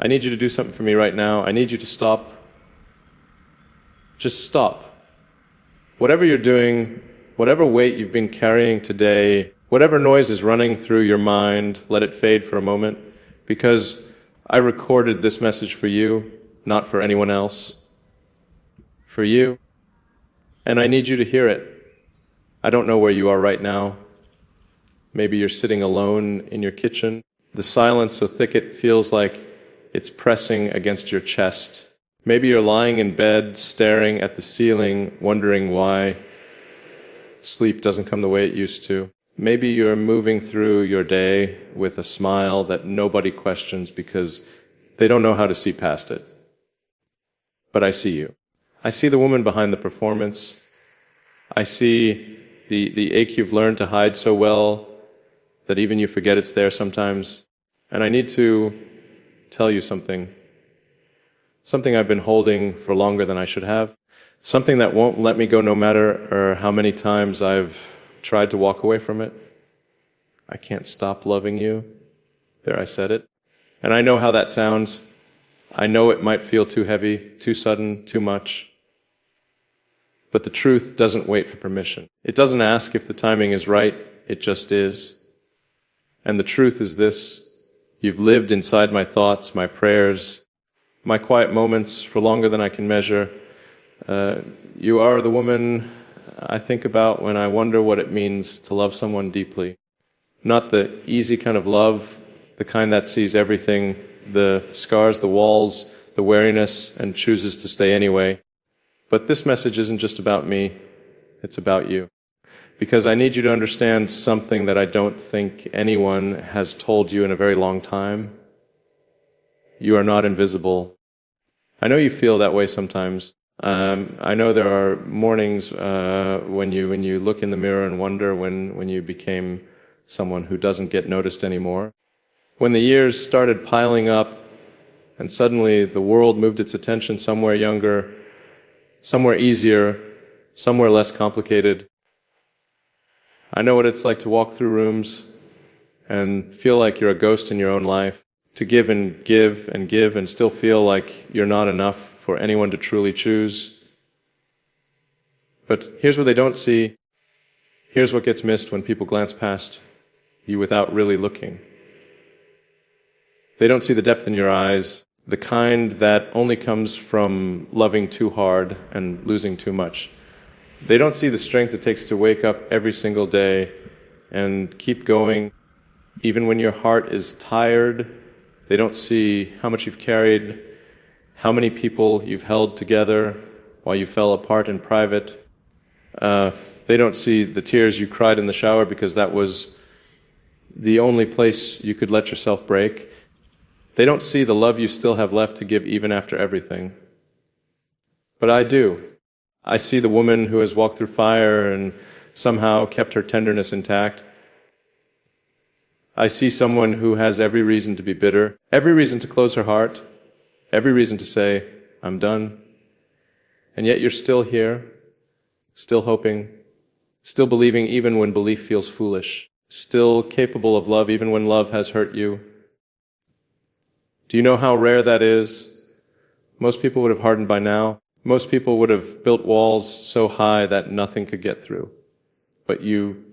I need you to do something for me right now. I need you to stop. Just stop. Whatever you're doing, whatever weight you've been carrying today, whatever noise is running through your mind, let it fade for a moment, because I recorded this message for you, not for anyone else. For you. And I need you to hear it. I don't know where you are right now. Maybe you're sitting alone in your kitchen. The silence so thick it feels like it's pressing against your chest. Maybe you're lying in bed, staring at the ceiling, wondering why sleep doesn't come the way it used to. Maybe you're moving through your day with a smile that nobody questions because they don't know how to see past it. But I see you. I see the woman behind the performance. I see the ache you've learned to hide so well that even you forget it's there sometimes. And I need to tell you something. Something I've been holding for longer than I should have. Something that won't let me go no matter how many times I've tried to walk away from it. I can't stop loving you. There, I said it. And I know how that sounds. I know it might feel too heavy, too sudden, too much. But the truth doesn't wait for permission. It doesn't ask if the timing is right. It just is. And the truth is this: you've lived inside my thoughts, my prayers, my quiet moments for longer than I can measure. You are the woman I think about when I wonder what it means to love someone deeply. Not the easy kind of love, the kind that sees everything, the scars, the walls, the wariness, and chooses to stay anyway. But this message isn't just about me, it's about you. Because I need you to understand something that I don't think anyone has told you in a very long time. You are not invisible. I know you feel that way sometimes. I know there are mornings when you look in the mirror and wonder when you became someone who doesn't get noticed anymore. When the years started piling up and suddenly the world moved its attention somewhere younger, somewhere easier, somewhere less complicated. I know what it's like to walk through rooms and feel like you're a ghost in your own life, to give and give and give and still feel like you're not enough for anyone to truly choose. But here's what they don't see. Here's what gets missed when people glance past you without really looking. They don't see the depth in your eyes, the kind that only comes from loving too hard and losing too much. They don't see the strength it takes to wake up every single day and keep going, even when your heart is tired. They don't see how much you've carried, how many people you've held together while you fell apart in private. They don't see the tears you cried in the shower because that was the only place you could let yourself break. They don't see the love you still have left to give even after everything. But I do. I see the woman who has walked through fire and somehow kept her tenderness intact. I see someone who has every reason to be bitter, every reason to close her heart, every reason to say, I'm done. And yet you're still here, still hoping, still believing even when belief feels foolish, still capable of love even when love has hurt you. Do you know how rare that is? Most people would have hardened by now. Most people would have built walls so high that nothing could get through. But you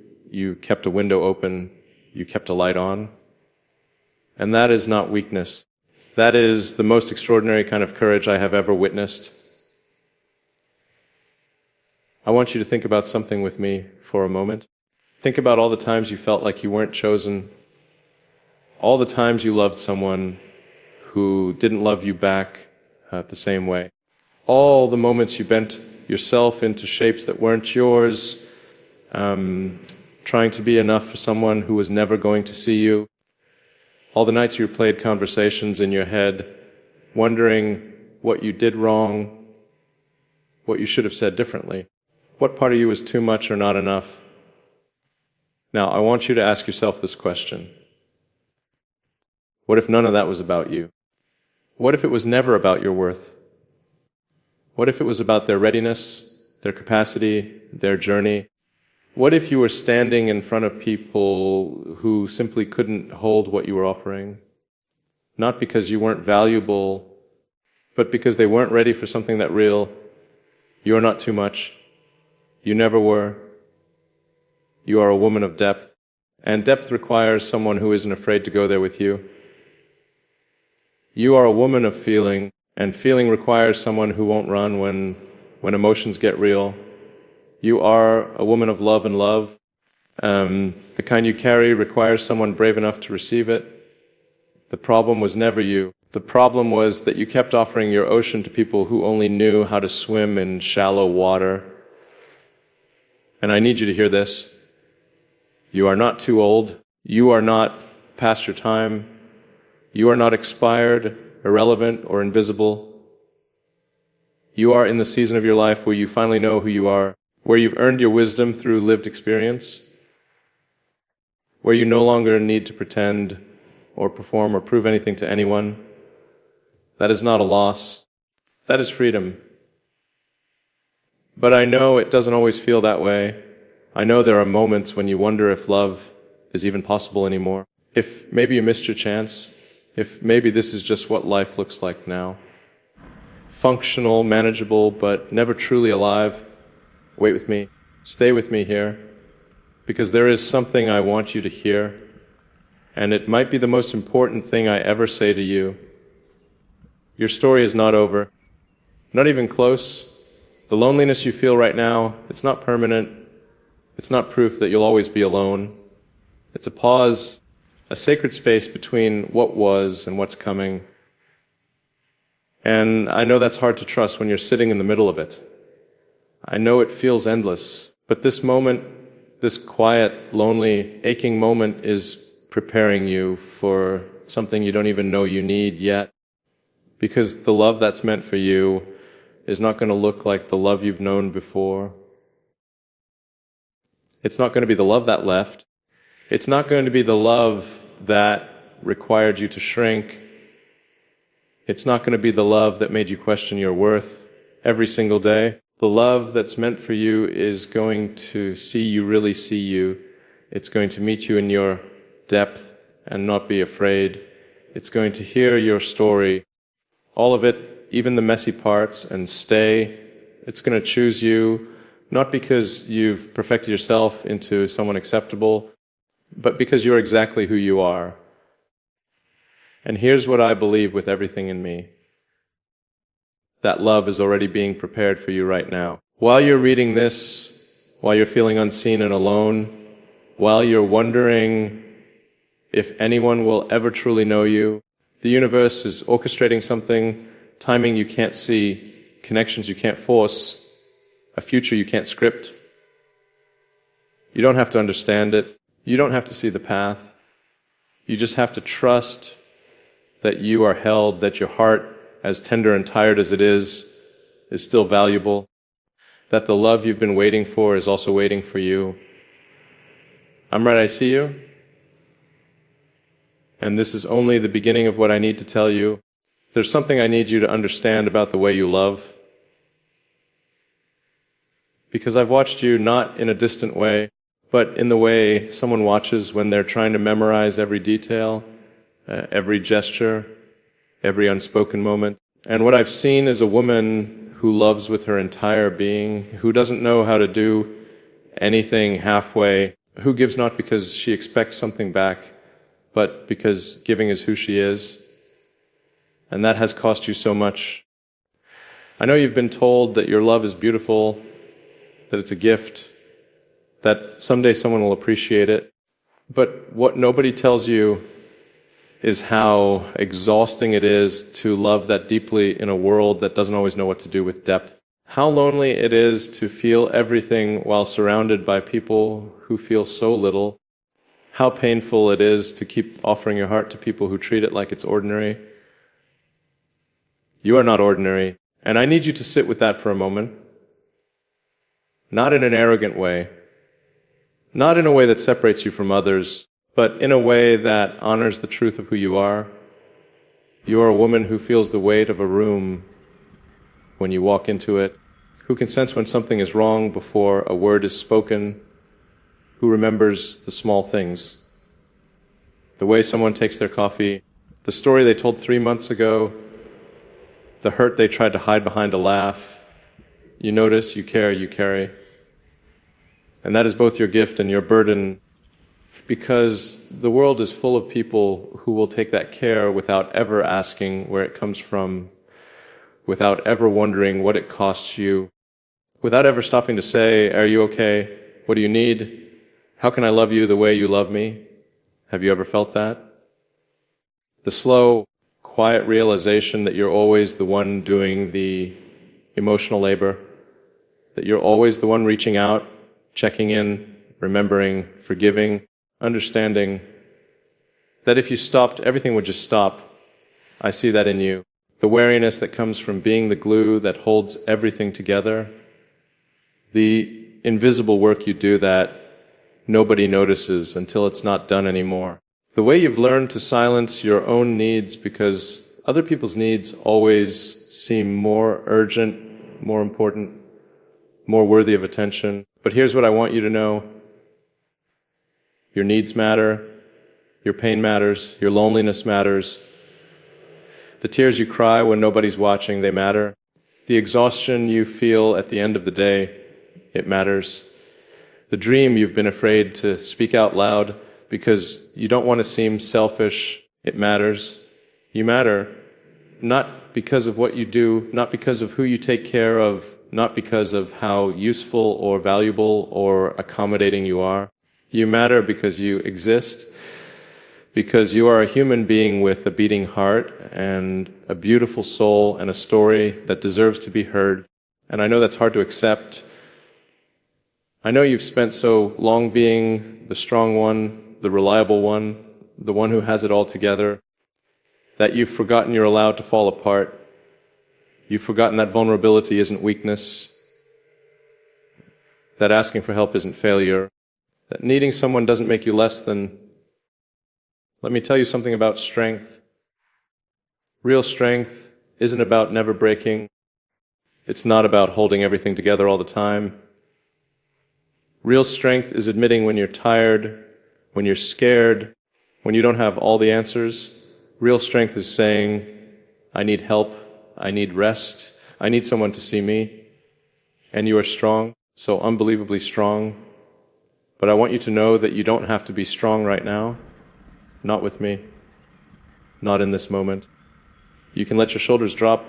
kept a window open, you kept a light on. And that is not weakness. That is the most extraordinary kind of courage I have ever witnessed. I want you to think about something with me for a moment. Think about all the times you felt like you weren't chosen, all the times you loved someone who didn't love you back the same way. All the moments you bent yourself into shapes that weren't yours, trying to be enough for someone who was never going to see you. All the nights you played conversations in your head, wondering what you did wrong, what you should have said differently. What part of you was too much or not enough? Now, I want you to ask yourself this question. What if none of that was about you? What if it was never about your worth? What if it was about their readiness, their capacity, their journey? What if you were standing in front of people who simply couldn't hold what you were offering? not because you weren't valuable, but because they weren't ready for something that real. You are not too much. You never were. You are a woman of depth, and depth requires someone who isn't afraid to go there with you. You are a woman of feeling, and feeling requires someone who won't run when emotions get real. You are a woman of love and love. The kind you carry requires someone brave enough to receive it. The problem was never you. The problem was that you kept offering your ocean to people who only knew how to swim in shallow water. And I need you to hear this. You are not too old. You are not past your time. You are not expired, irrelevant, or invisible. You are in the season of your life where you finally know who you are, where you've earned your wisdom through lived experience, where you no longer need to pretend or perform or prove anything to anyone. That is not a loss. That is freedom. But I know it doesn't always feel that way. I know there are moments when you wonder if love is even possible anymore. If maybe you missed your chance. If maybe this is just what life looks like now. Functional, manageable, but never truly alive. Wait with me. Stay with me here. Because there is something I want you to hear. And it might be the most important thing I ever say to you. Your story is not over. Not even close. The loneliness you feel right now, it's not permanent. It's not proof that you'll always be alone. It's a pause, a sacred space between what was and what's coming. And I know that's hard to trust when you're sitting in the middle of it. I know it feels endless, but this moment, this quiet, lonely, aching moment is preparing you for something you don't even know you need yet. Because the love that's meant for you is not going to look like the love you've known before. It's not going to be the love that left. It's not going to be the love that required you to shrink. It's not going to be the love that made you question your worth every single day. The love that's meant for you is going to see you really see you. It's going to meet you in your depth and not be afraid. It's going to hear your story, all of it, even the messy parts, and stay. It's going to choose you, not because you've perfected yourself into someone acceptable, but because you're exactly who you are. And here's what I believe with everything in me. That love is already being prepared for you right now. While you're reading this, while you're feeling unseen and alone, while you're wondering if anyone will ever truly know you, the universe is orchestrating something, timing you can't see, connections you can't force, a future you can't script. You don't have to understand it. You don't have to see the path. You just have to trust that you are held, that your heart, as tender and tired as it is still valuable, that the love you've been waiting for is also waiting for you. I'm right, I see you. And this is only the beginning of what I need to tell you. There's something I need you to understand about the way you love. Because I've watched you not in a distant way, but in the way someone watches when they're trying to memorize every detail, every gesture, every unspoken moment. And what I've seen is a woman who loves with her entire being, who doesn't know how to do anything halfway, who gives not because she expects something back, but because giving is who she is. And that has cost you so much. I know you've been told that your love is beautiful, that it's a gift, that someday someone will appreciate it. But what nobody tells you is how exhausting it is to love that deeply in a world that doesn't always know what to do with depth. How lonely it is to feel everything while surrounded by people who feel so little. How painful it is to keep offering your heart to people who treat it like it's ordinary. You are not ordinary, and I need you to sit with that for a moment. Not in an arrogant way, not in a way that separates you from others, but in a way that honors the truth of who you are. You are a woman who feels the weight of a room when you walk into it, who can sense when something is wrong before a word is spoken, who remembers the small things, the way someone takes their coffee, The story they told 3 months ago, the hurt they tried to hide behind a laugh. You notice, you care, you carry. And that is both your gift and your burden, because the world is full of people who will take that care without ever asking where it comes from, without ever wondering what it costs you, without ever stopping to say, are you okay? What do you need? How can I love you the way you love me? Have you ever felt that? The slow, quiet realization that you're always the one doing the emotional labor, that you're always the one reaching out, checking in, remembering, forgiving, understanding, that if you stopped, everything would just stop. I see that in you. The wariness that comes from being the glue that holds everything together, the invisible work you do that nobody notices until it's not done anymore. The way you've learned to silence your own needs because other people's needs always seem more urgent, more important, more worthy of attention. But here's what I want you to know. Your needs matter, your pain matters, your loneliness matters. The tears you cry when nobody's watching, they matter. The exhaustion you feel at the end of the day, it matters. The dream you've been afraid to speak out loud because you don't want to seem selfish, it matters. You matter, not because of what you do, not because of who you take care of, not because of how useful or valuable or accommodating you are. You matter because you exist, because you are a human being with a beating heart and a beautiful soul and a story that deserves to be heard. And I know that's hard to accept. I know you've spent so long being the strong one, the reliable one, the one who has it all together, that you've forgotten you're allowed to fall apart. You've forgotten that vulnerability isn't weakness, that asking for help isn't failure, that needing someone doesn't make you less than. Let me tell you something about strength. Real strength isn't about never breaking. It's not about holding everything together all the time. Real strength is admitting when you're tired, when you're scared, when you don't have all the answers. Real strength is saying, I need help, I need rest, I need someone to see me. And you are strong, so unbelievably strong. But I want you to know that you don't have to be strong right now. Not with me. Not in this moment. You can let your shoulders drop.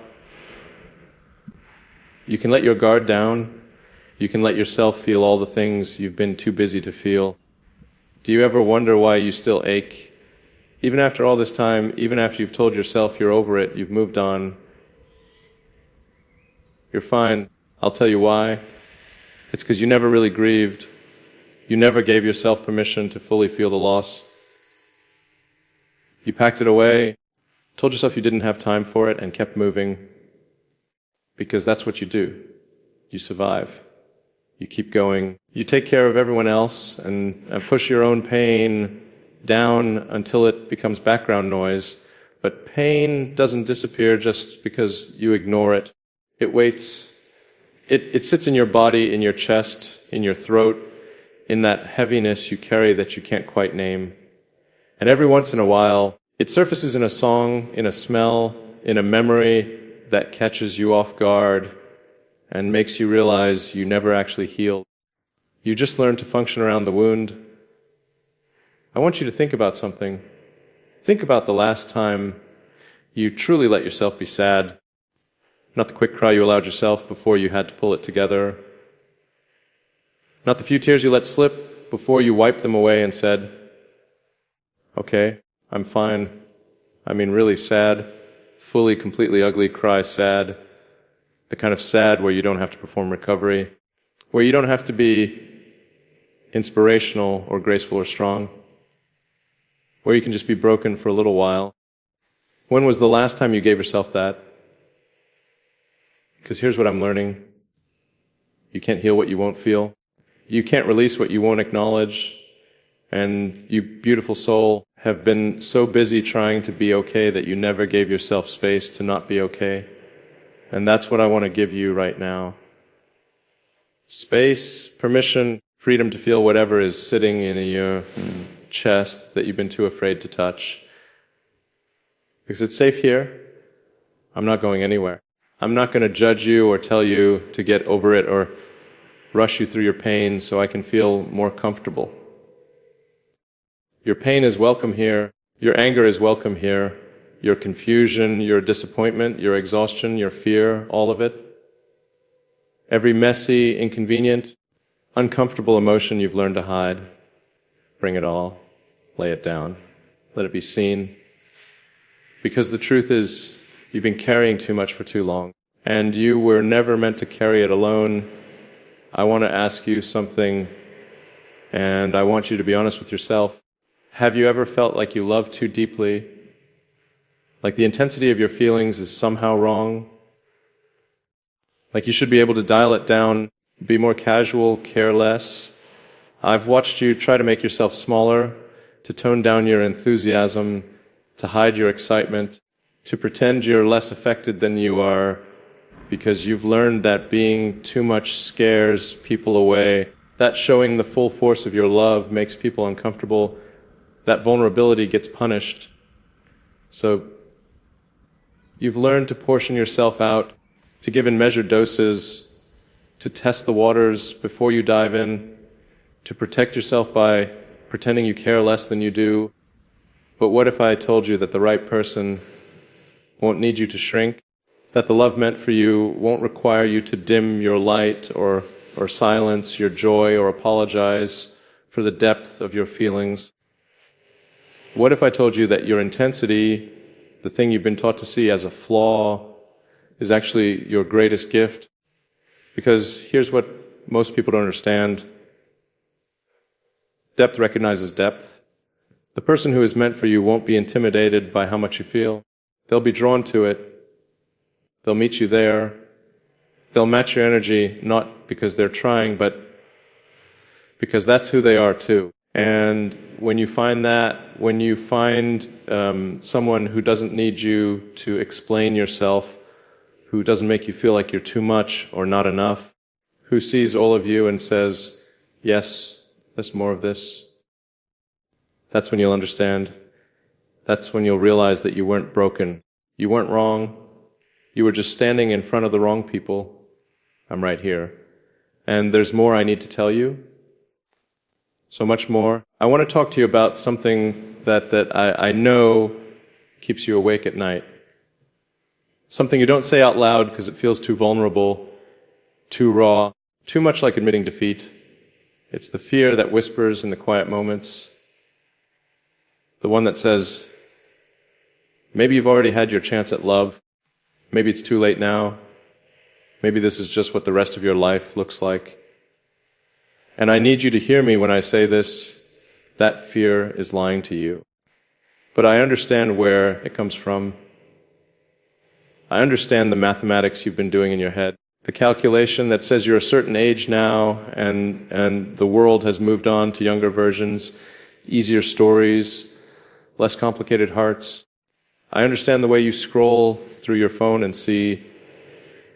You can let your guard down. You can let yourself feel all the things you've been too busy to feel. Do you ever wonder why you still ache? Even after all this time, even after you've told yourself you're over it, you've moved on. You're fine. I'll tell you why. It's because you never really grieved. You never gave yourself permission to fully feel the loss. You packed it away, told yourself you didn't have time for it, and kept moving. Because that's what you do. You survive. You keep going. You take care of everyone else and push your own pain down until it becomes background noise. But pain doesn't disappear just because you ignore it. It waits. It sits in your body, in your chest, in your throat, in that heaviness you carry that you can't quite name. And every once in a while, it surfaces in a song, in a smell, in a memory that catches you off guard and makes you realize you never actually healed. You just learned to function around the wound. I want you to think about something. Think about the last time you truly let yourself be sad. Not the quick cry you allowed yourself before you had to pull it together. Not the few tears you let slip before you wiped them away and said, okay, I'm fine. I mean really sad, fully, completely ugly cry sad. The kind of sad where you don't have to perform recovery, where you don't have to be inspirational or graceful or strong, where you can just be broken for a little while. When was the last time you gave yourself that? Because here's what I'm learning. You can't heal what you won't feel. You can't release what you won't acknowledge. And you, beautiful soul, have been so busy trying to be okay that you never gave yourself space to not be okay. And that's what I want to give you right now. Space, permission, freedom to feel whatever is sitting in your chest that you've been too afraid to touch. Because it's safe here. I'm not going anywhere. I'm not going to judge you or tell you to get over it or rush you through your pain so I can feel more comfortable. Your pain is welcome here. Your anger is welcome here. Your confusion, your disappointment, your exhaustion, your fear, all of it. Every messy, inconvenient, uncomfortable emotion you've learned to hide, bring it all. Lay it down. Let it be seen. Because the truth is, you've been carrying too much for too long. And you were never meant to carry it alone. I want to ask you something, and I want you to be honest with yourself. Have you ever felt like you love too deeply? Like the intensity of your feelings is somehow wrong? Like you should be able to dial it down, be more casual, care less? I've watched you try to make yourself smaller, to tone down your enthusiasm, to hide your excitement, to pretend you're less affected than you are, because you've learned that being too much scares people away, that showing the full force of your love makes people uncomfortable, that vulnerability gets punished. So you've learned to portion yourself out, to give in measured doses, to test the waters before you dive in, to protect yourself by pretending you care less than you do. But what if I told you that the right person won't need you to shrink, that the love meant for you won't require you to dim your light or silence your joy or apologize for the depth of your feelings? What if I told you that your intensity, the thing you've been taught to see as a flaw, is actually your greatest gift? Because here's what most people don't understand. Depth recognizes depth. The person who is meant for you won't be intimidated by how much you feel. They'll be drawn to it. They'll meet you there. They'll match your energy, not because they're trying, but because that's who they are too. And when you find that, when you find someone who doesn't need you to explain yourself, who doesn't make you feel like you're too much or not enough, who sees all of you and says, yes, there's more of this, that's when you'll understand. That's when you'll realize that you weren't broken. You weren't wrong. You were just standing in front of the wrong people. I'm right here. And there's more I need to tell you. So much more. I want to talk to you about something that I know keeps you awake at night. Something you don't say out loud because it feels too vulnerable, too raw, too much like admitting defeat. It's the fear that whispers in the quiet moments. The one that says, maybe you've already had your chance at love. Maybe it's too late now. Maybe this is just what the rest of your life looks like. And I need you to hear me when I say this. That fear is lying to you. But I understand where it comes from. I understand the mathematics you've been doing in your head. The calculation that says you're a certain age now and the world has moved on to younger versions, easier stories, less complicated hearts. I understand the way you scroll through your phone and see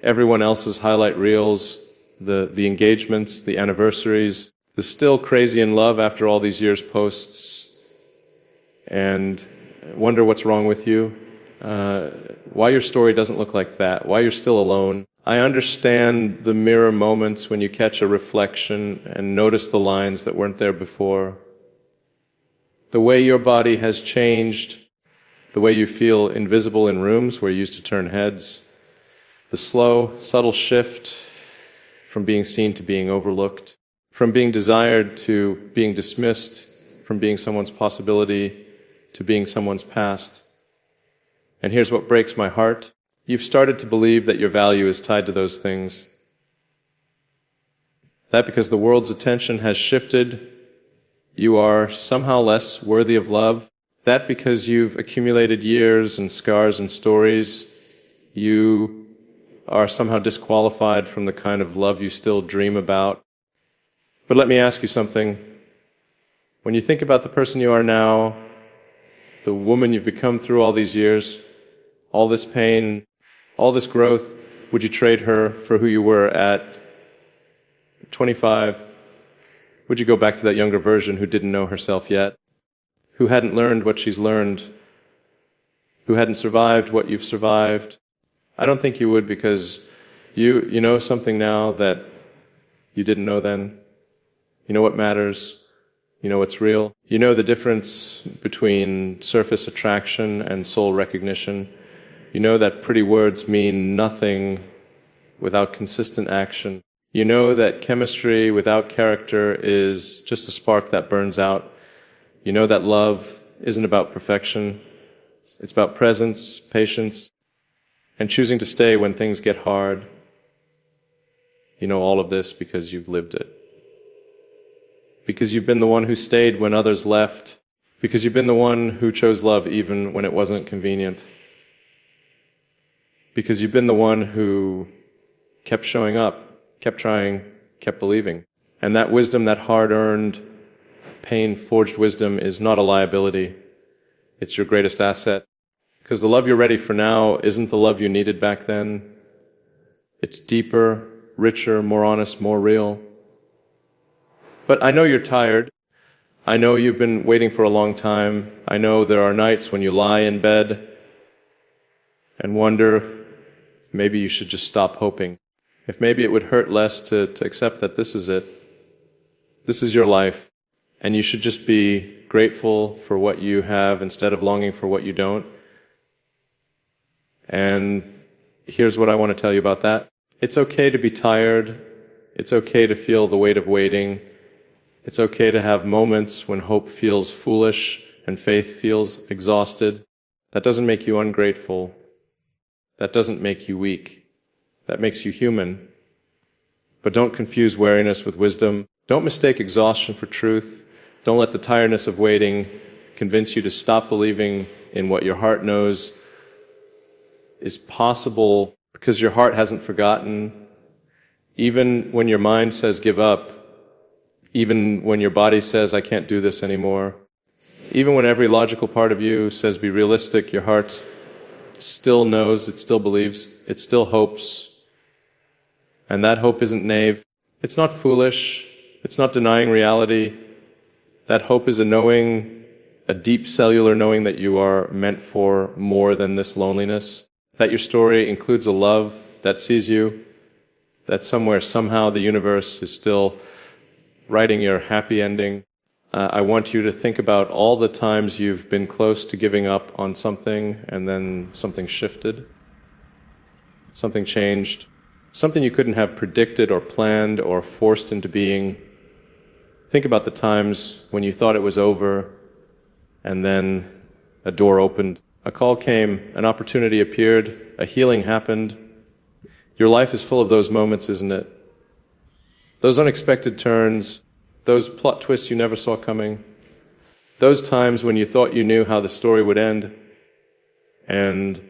everyone else's highlight reels, the engagements, the anniversaries, the still crazy in love after all these years posts, and wonder what's wrong with you, why your story doesn't look like that, why you're still alone. I understand the mirror moments when you catch a reflection and notice the lines that weren't there before. The way your body has changed, the way you feel invisible in rooms where you used to turn heads, the slow, subtle shift from being seen to being overlooked, from being desired to being dismissed, from being someone's possibility to being someone's past. And here's what breaks my heart. You've started to believe that your value is tied to those things. That because the world's attention has shifted, you are somehow less worthy of love. That because you've accumulated years and scars and stories, you are somehow disqualified from the kind of love you still dream about. But let me ask you something. When you think about the person you are now, the woman you've become through all these years, all this pain, all this growth, would you trade her for who you were at 25? Would you go back to that younger version who didn't know herself yet, who hadn't learned what she's learned, who hadn't survived what you've survived. I don't think you would, because you know something now that you didn't know then. You know what matters. You know what's real. You know the difference between surface attraction and soul recognition. You know that pretty words mean nothing without consistent action. You know that chemistry without character is just a spark that burns out. You know that love isn't about perfection. It's about presence, patience, and choosing to stay when things get hard. You know all of this because you've lived it. Because you've been the one who stayed when others left. Because you've been the one who chose love even when it wasn't convenient. Because you've been the one who kept showing up, kept trying, kept believing. And that wisdom, that hard-earned, pain-forged wisdom is not a liability. It's your greatest asset. Because the love you're ready for now isn't the love you needed back then. It's deeper, richer, more honest, more real. But I know you're tired. I know you've been waiting for a long time. I know there are nights when you lie in bed and wonder if maybe you should just stop hoping. If maybe it would hurt less to accept that this is it. This is your life. And you should just be grateful for what you have instead of longing for what you don't. And here's what I want to tell you about that. It's okay to be tired. It's okay to feel the weight of waiting. It's okay to have moments when hope feels foolish and faith feels exhausted. That doesn't make you ungrateful. That doesn't make you weak. That makes you human. But don't confuse wariness with wisdom. Don't mistake exhaustion for truth. Don't let the tiredness of waiting convince you to stop believing in what your heart knows is possible, because your heart hasn't forgotten. Even when your mind says give up, even when your body says I can't do this anymore, even when every logical part of you says be realistic, your heart still knows, it still believes, it still hopes. And that hope isn't naive. It's not foolish. It's not denying reality. That hope is a knowing, a deep cellular knowing that you are meant for more than this loneliness. That your story includes a love that sees you, that somewhere, somehow, the universe is still writing your happy ending. I want you to think about all the times you've been close to giving up on something and then something shifted, something changed, something you couldn't have predicted or planned or forced into being. Think about the times when you thought it was over and then a door opened. A call came, an opportunity appeared, a healing happened. Your life is full of those moments, isn't it? Those unexpected turns, those plot twists you never saw coming, those times when you thought you knew how the story would end, and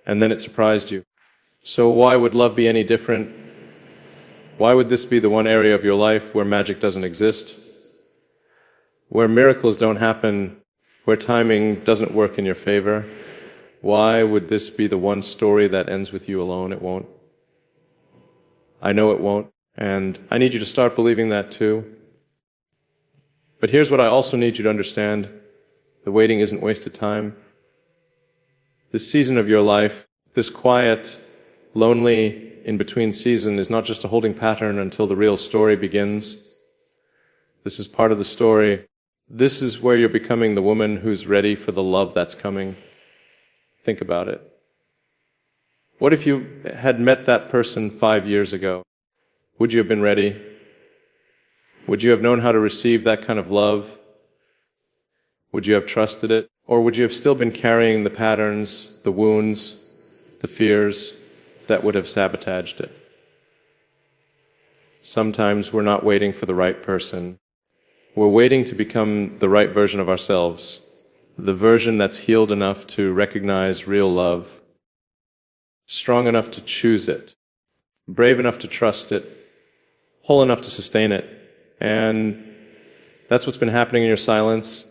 then it surprised you. So why would love be any different? Why would this be the one area of your life where magic doesn't exist? Where miracles don't happen? Where timing doesn't work in your favor? Why would this be the one story that ends with you alone? It won't. I know it won't. And I need you to start believing that too. But here's what I also need you to understand. The waiting isn't wasted time. This season of your life, this quiet, lonely, in-between season is not just a holding pattern until the real story begins. This is part of the story. This is where you're becoming the woman who's ready for the love that's coming. Think about it. What if you had met that person 5 years ago? Would you have been ready? Would you have known how to receive that kind of love? Would you have trusted it? Or would you have still been carrying the patterns, the wounds, the fears that would have sabotaged it? Sometimes we're not waiting for the right person. We're waiting to become the right version of ourselves, the version that's healed enough to recognize real love, strong enough to choose it, brave enough to trust it, whole enough to sustain it. And that's what's been happening in your silence.